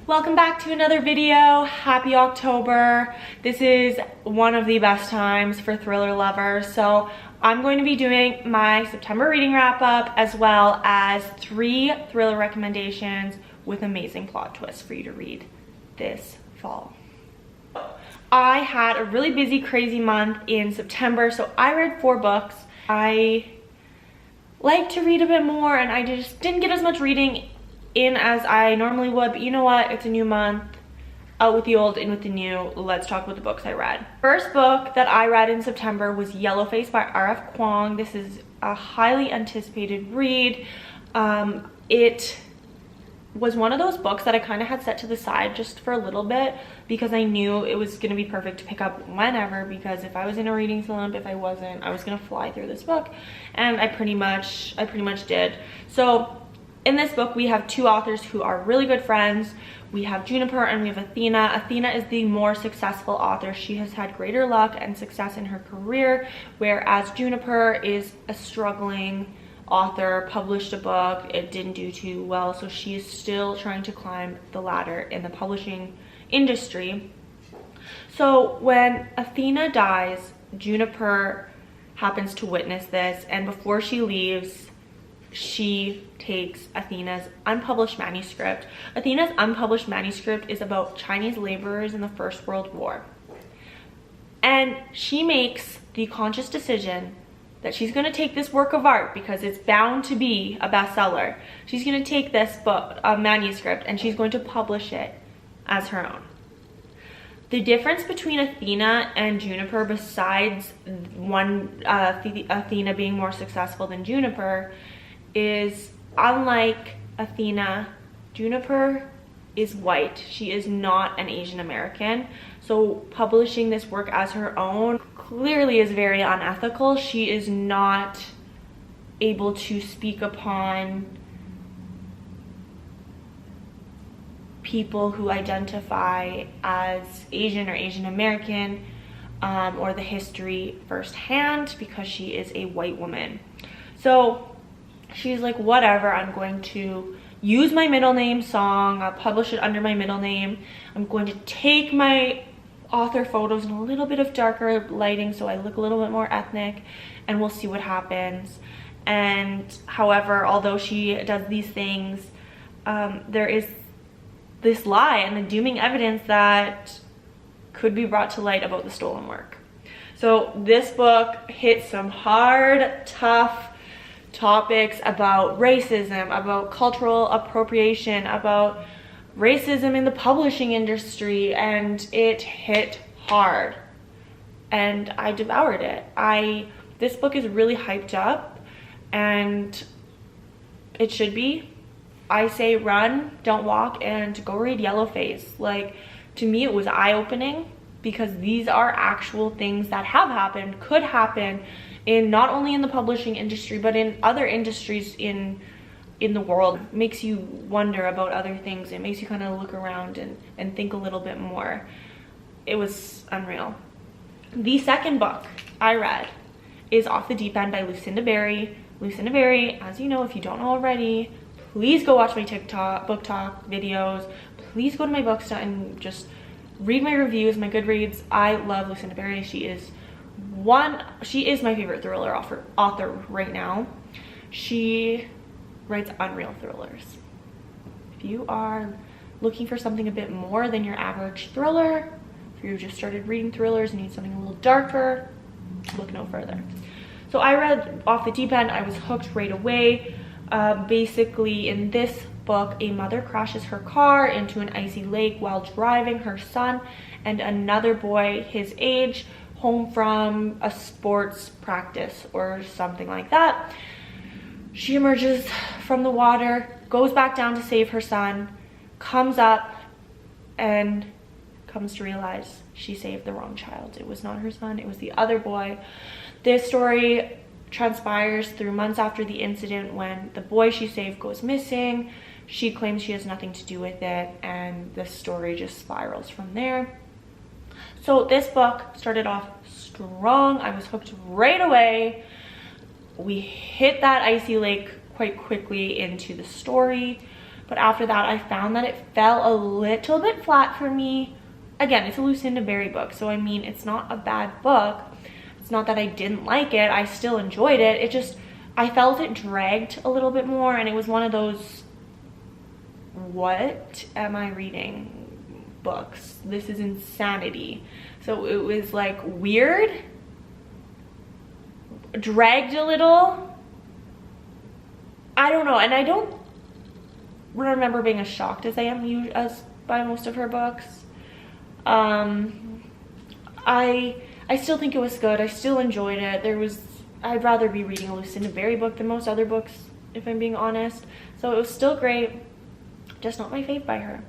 Welcome back to another video. Happy October. This is one of the best times for thriller lovers. So I'm going to be doing my September reading wrap up as well as 3 thriller recommendations with amazing plot twists for you to read this fall. I had a really busy, crazy month in September, so I read 4 books. I like to read a bit more and I just didn't get as much reading in as I normally would, but you know what? It's a new month. Out with the old, in with the new. Let's talk about the books I read. First book that I read in September was Yellowface by R.F. Kuang. This is a highly anticipated read. It was one of those books that I kind of had set to the side just for a little bit because I knew it was going to be perfect to pick up whenever, because if I was in a reading slump, if I wasn't, I was going to fly through this book, and I pretty much did. So in this book, we have 2 authors who are really good friends. We have Juniper and we have Athena. Athena is the more successful author. She has had greater luck and success in her career, whereas Juniper is a struggling author, published a book, it didn't do too well, so she is still trying to climb the ladder in the publishing industry. So when Athena dies, Juniper happens to witness this, and before she leaves, she takes Athena's unpublished manuscript. Athena's unpublished manuscript is about Chinese laborers in the First World War. And she makes the conscious decision that she's going to take this work of art, because it's bound to be a bestseller. She's going to take this book, manuscript, and she's going to publish it as her own. The difference between Athena and Juniper, besides Athena being more successful than Juniper, is unlike Athena, Juniper is white. She is not an Asian American. So publishing this work as her own clearly is very unethical. She is not able to speak upon people who identify as Asian or Asian American or the history firsthand, because she is a white woman. So she's like, whatever, I'm going to use my middle name Song. I'll publish it under my middle name. I'm going to take my author photos in a little bit of darker lighting so I look a little bit more ethnic, and we'll see what happens. And however, although she does these things, there is this lie and the dooming evidence that could be brought to light about the stolen work. So this book hits some hard, tough topics about racism, about cultural appropriation, about racism in the publishing industry, and it hit hard and I devoured it. This book is really hyped up, and it should be. I say run, don't walk, and go read Yellowface. Like, to me it was eye-opening, because these are actual things that have happened, could happen, in not only in the publishing industry but in other industries in the world. It makes you wonder about other things. It makes you kind of look around and think a little bit more. It was unreal. The second book I read is Off the Deep End by Lucinda Berry. Lucinda Berry, as you know, if you don't know already, please go watch my TikTok book talk videos. Please go to my Booksta and just read my reviews, my Goodreads. I love Lucinda Berry. She is my favorite thriller author right now. She writes unreal thrillers. If you are looking for something a bit more than your average thriller, if you just started reading thrillers and need something a little darker, look no further. So I read Off the Deep End. I was hooked right away. Basically, in this book, a mother crashes her car into an icy lake while driving her son and another boy his age home from a sports practice or something like that. She emerges from the water, goes back down to save her son, comes up, and comes to realize she saved the wrong child. It was not her son, it was the other boy. This story transpires through months after the incident, when the boy she saved goes missing. She claims she has nothing to do with it, and the story just spirals from there. So this book started off strong. I was hooked right away. We hit that icy lake quite quickly into the story. but after that I found that it fell a little bit flat for me. Again, it's a Lucinda book, so I mean, it's not a bad book. It's not that I didn't like it, I still enjoyed it. It just, I felt it dragged a little bit more, and it was one of those, what am I reading books? This is insanity. So it was like weird, dragged a little. I don't know, and I don't remember being as shocked as I am as by most of her books. I still think it was good. I still enjoyed it. I'd rather be reading a Lucinda book than most other books, if I'm being honest. So it was still great, just not my fave by her.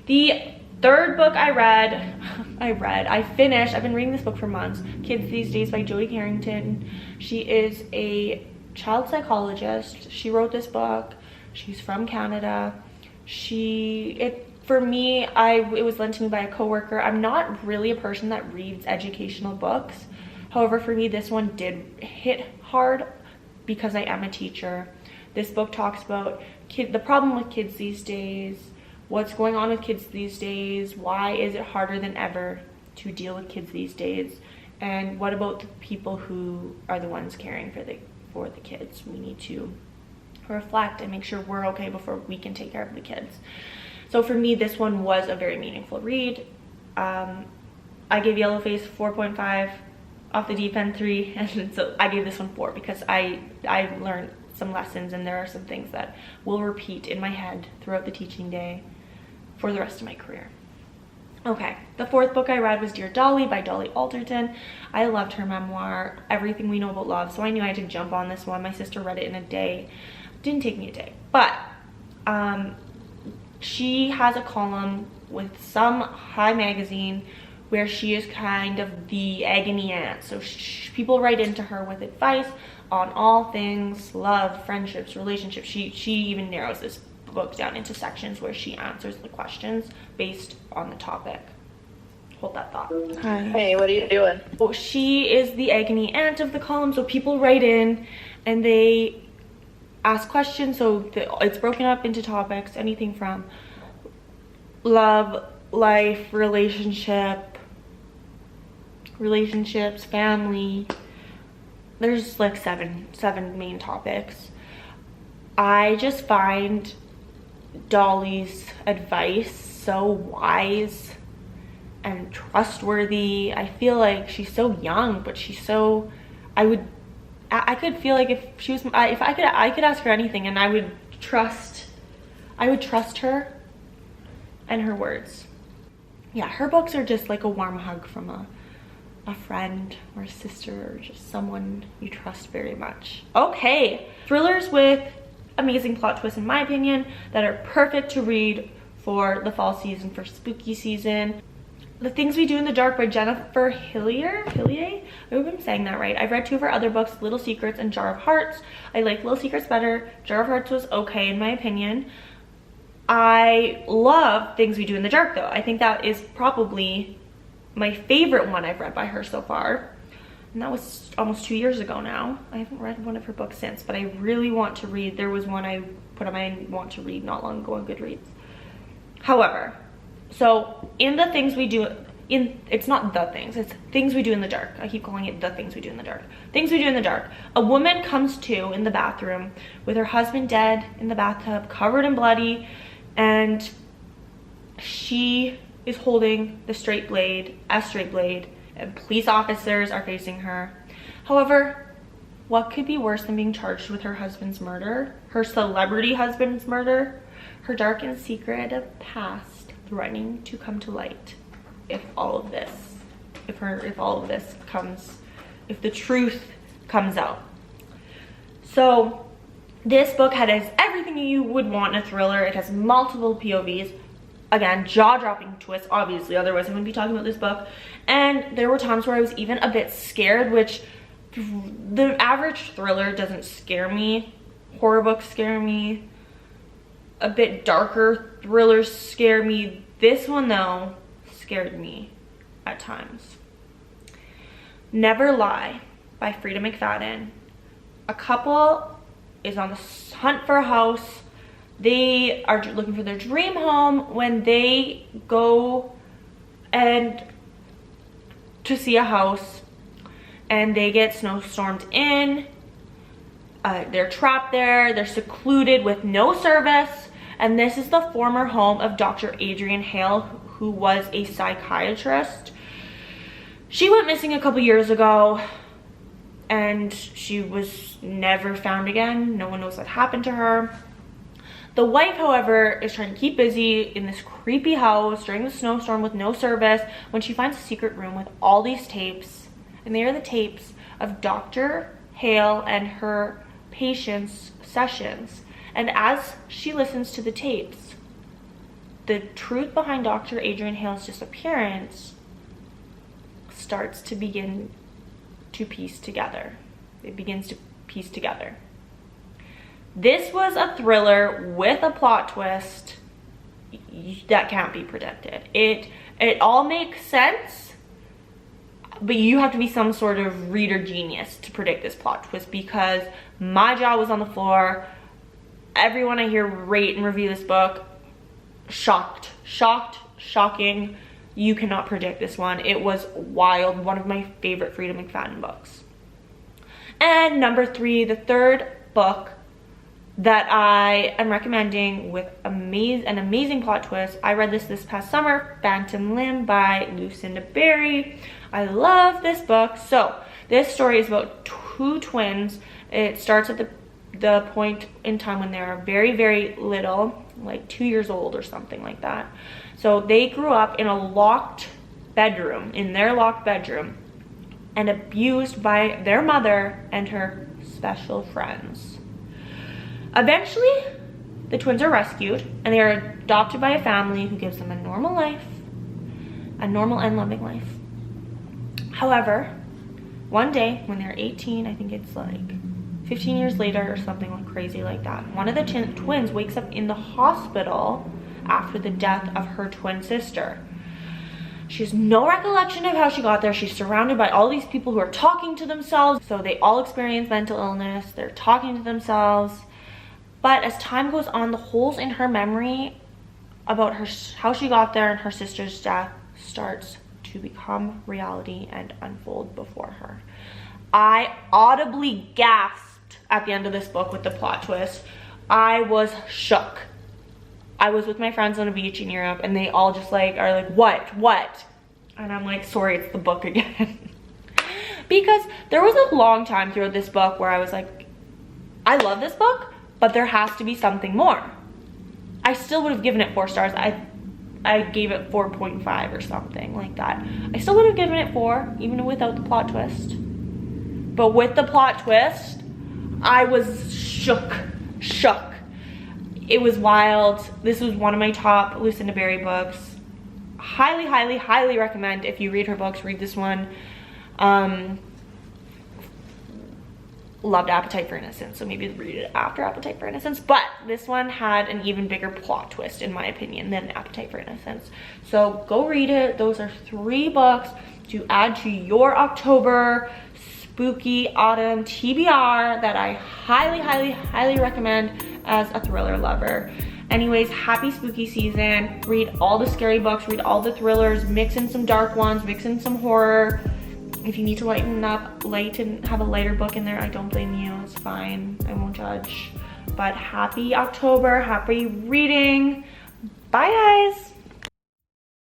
The third book I finished, I've been reading this book for months, Kids These Days by Jodi Carrington. She is a child psychologist. She wrote this book. She's from Canada. For me, it was lent to me by a coworker. I'm not really a person that reads educational books. However, for me, this one did hit hard because I am a teacher. This book talks about the problem with kids these days, what's going on with kids these days, why is it harder than ever to deal with kids these days, and what about the people who are the ones caring for the kids. We need to reflect and make sure we're okay before we can take care of the kids. So for me, this one was a very meaningful read. I gave Yellowface 4.5 off the deep end 3, and so I gave this one 4 because I learned some lessons, and there are some things that will repeat in my head throughout the teaching day for the rest of my career. Okay, the fourth book I read was Dear Dolly by Dolly Alderton. I loved her memoir, Everything We Know About Love, so I knew I had to jump on this one. My sister read it in a day. Didn't take me a day, but she has a column with some high magazine where she is kind of the agony aunt. So people write into her with advice on all things love, friendships, relationships. She even narrows this book down into sections where she answers the questions based on the topic. Hold that thought. Hi. Hey, what are you doing? Well, she is the agony aunt of the column, so people write in and they ask questions. So it's broken up into topics, anything from love, life, relationships, family. There's like seven main topics. I just find Dolly's advice so wise and trustworthy. I feel like she's so young, but she's so, I could feel like if she was, if I could ask her anything and I would trust her and her words. Yeah, her books are just like a warm hug from a friend or a sister or just someone you trust very much. Okay, thrillers with amazing plot twists in my opinion that are perfect to read for the fall season, for spooky season. The Things We Do in the Dark by Jennifer Hillier. I hope I'm saying that right. I've read 2 of her other books, Little Secrets and Jar of Hearts. I like Little Secrets better. Jar of Hearts was okay in my opinion. I love Things We Do in the Dark though. I think that is probably my favorite one I've read by her so far. And that was almost 2 years ago now. I haven't read one of her books since, but I really want to read. There was one I put on my want to read not long ago on Goodreads. However, so in the Things We Do, it's not the things, it's Things We Do in the Dark. I keep calling it the Things We Do in the Dark. Things We Do in the Dark. A woman comes to in the bathroom with her husband dead in the bathtub, covered in bloody, and she is holding a straight blade, and police officers are facing her. However, what could be worse than being charged with her husband's murder, her celebrity husband's murder, her dark and secret past threatening to come to light if the truth comes out. So this book has everything you would want in a thriller. It has multiple POVs. Again, jaw-dropping twists, obviously, otherwise I wouldn't be talking about this book. And there were times where I was even a bit scared, which the average thriller doesn't scare me. Horror books scare me. A bit darker thrillers scare me. This one, though, scared me at times. Never Lie by Freida McFadden. A couple is on the hunt for a house. they are looking for their dream home when they go and to see a house, and they get snowstormed in. They're trapped there, they're secluded with no service, and this is the former home of Dr. Adrienne Hale, who was a psychiatrist. She went missing a couple years ago, and she was never found again. No one knows what happened to her. The wife, however, is trying to keep busy in this creepy house during the snowstorm with no service when she finds a secret room with all these tapes, and they are the tapes of Dr. Hale and her patients' sessions. And as she listens to the tapes, the truth behind Dr. Adrienne Hale's disappearance starts to begin to piece together. It begins to piece together. This was a thriller with a plot twist that can't be predicted. It all makes sense, but you have to be some sort of reader genius to predict this plot twist, because my jaw was on the floor. Everyone I hear rate and review this book, shocked, shocking. You cannot predict this one. It was wild. One of my favorite Freida McFadden books. And number 3, the third book that I am recommending with an amazing plot twist. I read this past summer, Phantom Limb by Lucinda. I love this book. So this story is about 2 twins. It starts at the point in time when they're very, very little, like 2 years old or something like that. So they grew up in a locked bedroom, and abused by their mother and her special friends. Eventually, the twins are rescued, and they are adopted by a family who gives them a normal life, a normal and loving life. However, one day when they're 18, I think it's like 15 years later or something like crazy like that, one of the twins wakes up in the hospital after the death of her twin sister. She has no recollection of how she got there. She's surrounded by all these people who are talking to themselves. So they all experience mental illness. They're talking to themselves. But as time goes on, the holes in her memory about how she got there and her sister's death starts to become reality and unfold before her. I audibly gasped at the end of this book with the plot twist. I was shook. I was with my friends on a beach in Europe, and they all just are like, what? And I'm like, sorry, it's the book again. Because there was a long time through this book where I was like, I love this book, but there has to be something more. I still would have given it 4 stars. I gave it 4.5 or something like that. I still would have given it 4, even without the plot twist. But with the plot twist, I was shook. It was wild. This was one of my top Lucinda books. Highly recommend. If you read her books, read this one. Loved Appetite for Innocence, so maybe read it after Appetite for Innocence, but this one had an even bigger plot twist, in my opinion, than Appetite for Innocence. So go read it. Those are 3 books to add to your October spooky autumn TBR that I highly recommend as a thriller lover. Anyways, happy spooky season. Read all the scary books, read all the thrillers, mix in some dark ones, mix in some horror. If you need to lighten up, have a lighter book in there, I don't blame you. It's fine. I won't judge. But happy October, happy reading. Bye, guys.